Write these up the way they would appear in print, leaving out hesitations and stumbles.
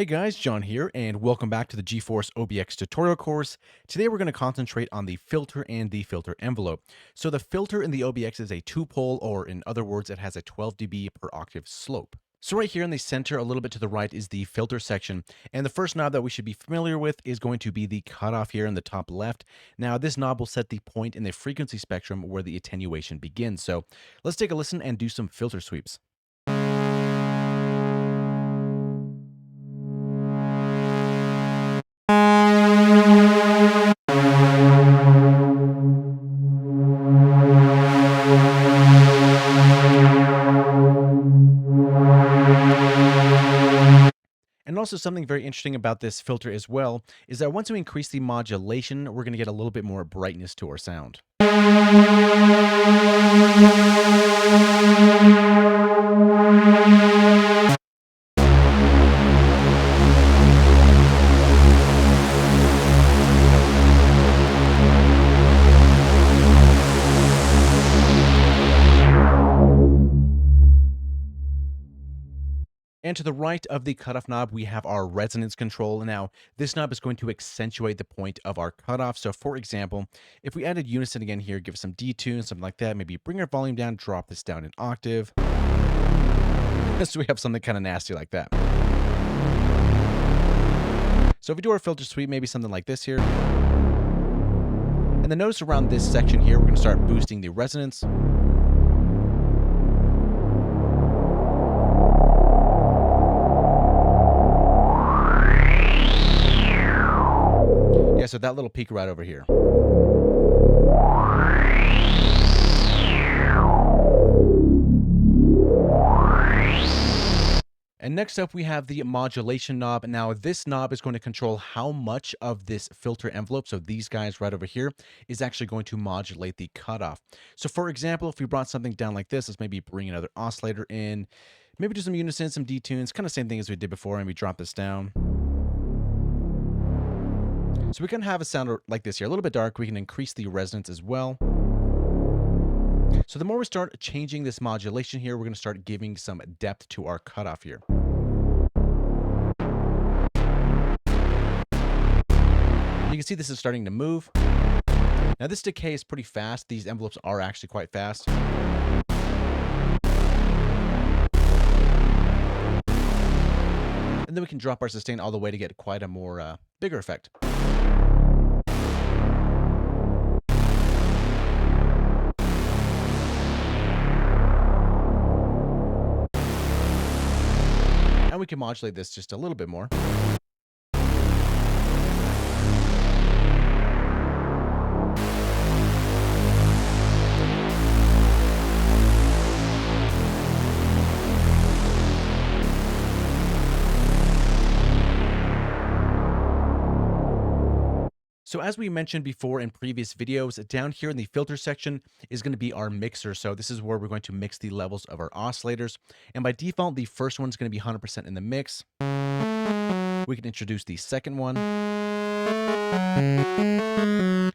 Hey guys, John here, and welcome back to the GForce OB-X tutorial course. Today we're going to concentrate on the filter and the filter envelope. So the filter in the OB-X is a two-pole, or in other words, it has a 12 dB per octave slope. So right here in the center, a little bit to the right, is the filter section. And the first knob that we should be familiar with is going to be the cutoff here in the top left. Now this knob will set the point in the frequency spectrum where the attenuation begins. So let's take a listen and do some filter sweeps. And also something very interesting about this filter as well is that once we increase the modulation, we're going to get a little bit more brightness to our sound. And to the right of the cutoff knob, we have our resonance control. Now, this knob is going to accentuate the point of our cutoff. So for example, if we added unison again here, give it some detune, something like that, maybe bring our volume down, drop this down an octave. So we have something kind of nasty like that. So if we do our filter sweep, maybe something like this here. And then notice around this section here, we're going to start boosting the resonance. Yeah, so that little peak right over here. And next up, we have the modulation knob. Now, this knob is going to control how much of this filter envelope, so these guys right over here, is actually going to modulate the cutoff. So for example, if we brought something down like this, let's maybe bring another oscillator in, maybe do some unison, some detunes, kind of same thing as we did before, and we drop this down. So we can have a sound like this here, a little bit dark. We can increase the resonance as well. So the more we start changing this modulation here, we're going to start giving some depth to our cutoff here. You can see this is starting to move. Now this decay is pretty fast. These envelopes are actually quite fast. And then we can drop our sustain all the way to get quite a more bigger effect. And we can modulate this just a little bit more. So as we mentioned before in previous videos, down here in the filter section is going to be our mixer. So this is where we're going to mix the levels of our oscillators. And by default, the first one's going to be 100% in the mix. We can introduce the second one.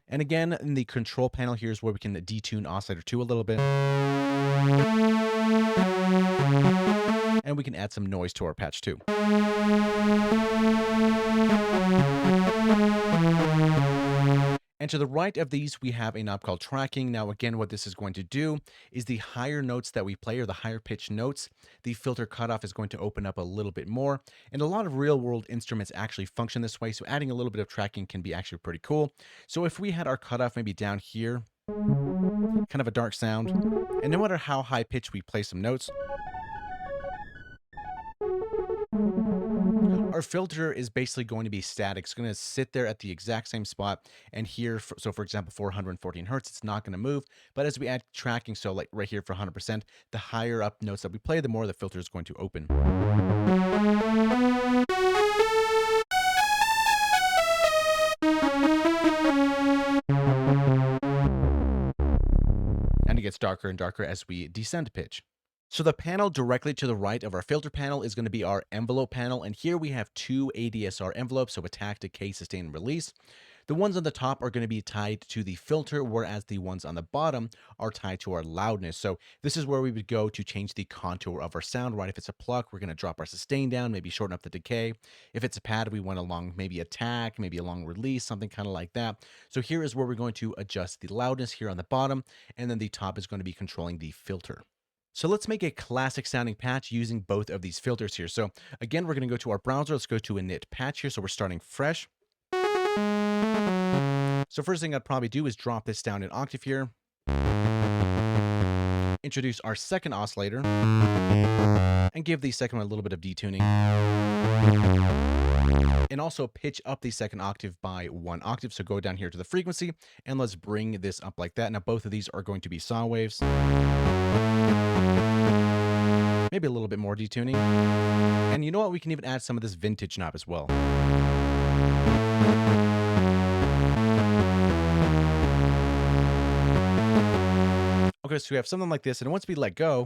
And again, in the control panel, here's where we can detune oscillator 2 a little bit. And we can add some noise to our patch too. And to the right of these, we have a knob called tracking. Now, again, what this is going to do is the higher notes that we play, or the higher pitched notes, the filter cutoff is going to open up a little bit more. And a lot of real world instruments actually function this way. So adding a little bit of tracking can be actually pretty cool. So if we had our cutoff maybe down here, kind of a dark sound, and no matter how high pitched we play some notes, our filter is basically going to be static. It's going to sit there at the exact same spot. And here, so for example, 414 hertz, it's not going to move. But as we add tracking, so like right here for 100%, the higher up notes that we play, the more the filter is going to open. And it gets darker and darker as we descend pitch. So the panel directly to the right of our filter panel is going to be our envelope panel. And here we have two ADSR envelopes, so attack, decay, sustain, and release. The ones on the top are going to be tied to the filter, whereas the ones on the bottom are tied to our loudness. So this is where we would go to change the contour of our sound, right? If it's a pluck, we're going to drop our sustain down, maybe shorten up the decay. If it's a pad, we went along maybe attack, maybe along release, something kind of like that. So here is where we're going to adjust the loudness here on the bottom, and then the top is going to be controlling the filter. So let's make a classic sounding patch using both of these filters here. So again, we're going to go to our browser. Let's go to init patch here. So we're starting fresh. So first thing I'd probably do is drop this down an octave here. Introduce our second oscillator and give the second one a little bit of detuning. And also pitch up the second octave by 1 octave. So go down here to the frequency and let's bring this up like that. Now both of these are going to be saw waves. Maybe a little bit more detuning. And you know what? We can even add some of this vintage knob as well. Okay, so we have something like this, and once we let go,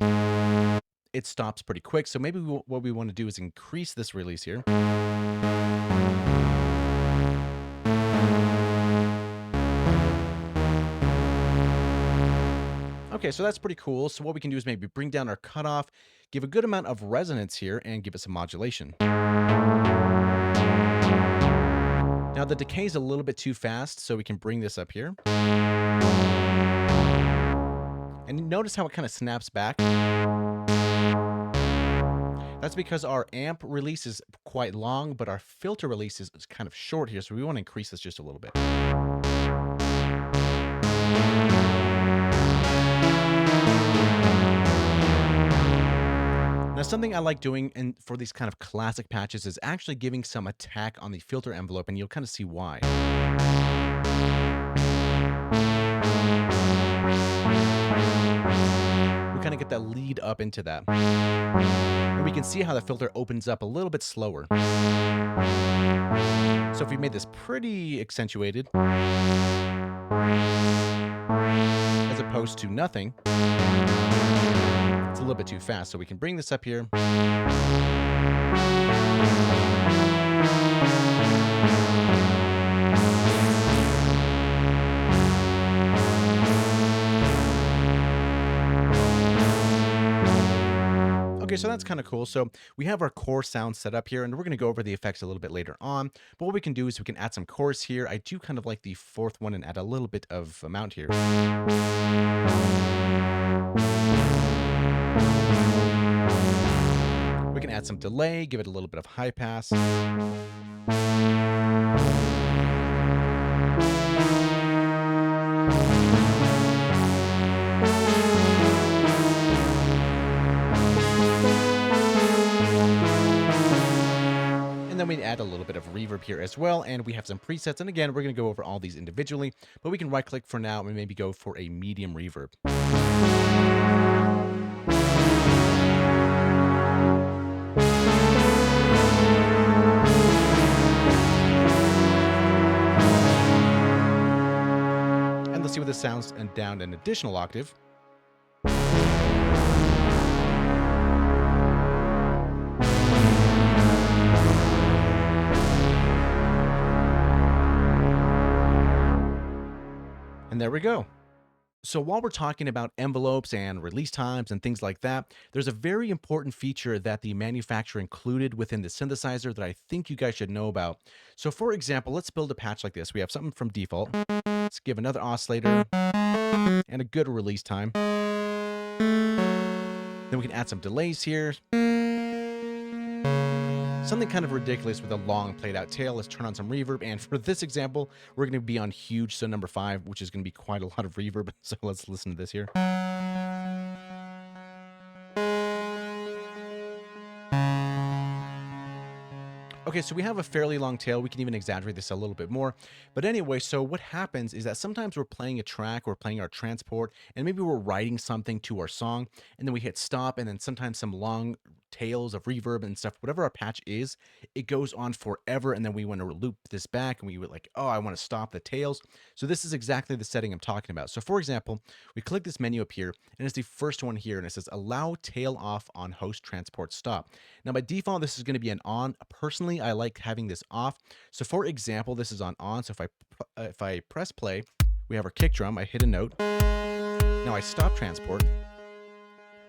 it stops pretty quick. So maybe what we want to do is increase this release here. Okay, so that's pretty cool. So what we can do is maybe bring down our cutoff, give a good amount of resonance here, and give it some modulation. Now the decay is a little bit too fast, so we can bring this up here. And notice how it kind of snaps back. That's because our amp release is quite long, but our filter release is kind of short here, so we want to increase this just a little bit. Now, something I like doing for these kind of classic patches is actually giving some attack on the filter envelope, and you'll kind of see why. We kind of get that lead up into that. And we can see how the filter opens up a little bit slower. So if we made this pretty accentuated, as opposed to nothing, it's a little bit too fast. So we can bring this up here. Okay, so that's kind of cool. So we have our core sound set up here, and we're going to go over the effects a little bit later on. But what we can do is we can add some chorus here. I do kind of like the fourth one and add a little bit of amount here. We can add some delay, give it a little bit of high pass. And then we add a little bit of reverb here as well, and we have some presets. And again, we're going to go over all these individually, but we can right click for now and maybe go for a medium reverb. And let's see what this sounds and down an additional octave. And there we go. So while we're talking about envelopes and release times and things like that, there's a very important feature that the manufacturer included within the synthesizer that I think you guys should know about. So for example, let's build a patch like this. We have something from default. Let's give another oscillator and a good release time. Then we can add some delays here. Something kind of ridiculous with a long played out tail. Let's turn on some reverb. And for this example, we're going to be on huge, so number 5, which is going to be quite a lot of reverb. So let's listen to this here. Okay, so we have a fairly long tail. We can even exaggerate this a little bit more. But anyway, so what happens is that sometimes we're playing a track, we're playing our transport, and maybe we're writing something to our song, and then we hit stop, and then sometimes some long tails of reverb and stuff, whatever our patch is, it goes on forever. And then we want to loop this back and we would like, oh, I want to stop the tails. So this is exactly the setting I'm talking about. So for example, we click this menu up here and it's the first one here and it says allow tail off on host transport stop. Now by default, this is going to be an on. Personally, I like having this off. So for example, this is on. So if I press play, we have our kick drum, I hit a note. Now I stop transport.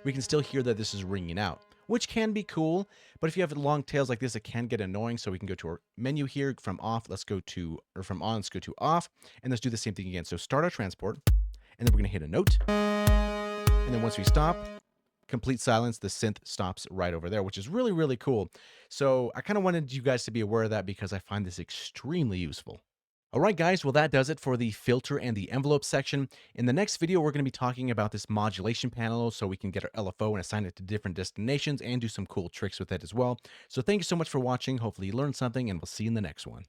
We can still hear that this is ringing out, which can be cool, but if you have long tails like this, it can get annoying. So we can go to our menu here from off, from on, let's go to off, and let's do the same thing again. So start our transport, and then we're gonna hit a note. And then once we stop, complete silence, the synth stops right over there, which is really, really cool. So I kind of wanted you guys to be aware of that because I find this extremely useful. All right, guys, well, that does it for the filter and the envelope section. In the next video, we're going to be talking about this modulation panel so we can get our LFO and assign it to different destinations and do some cool tricks with it as well. So thank you so much for watching. Hopefully you learned something, and we'll see you in the next one.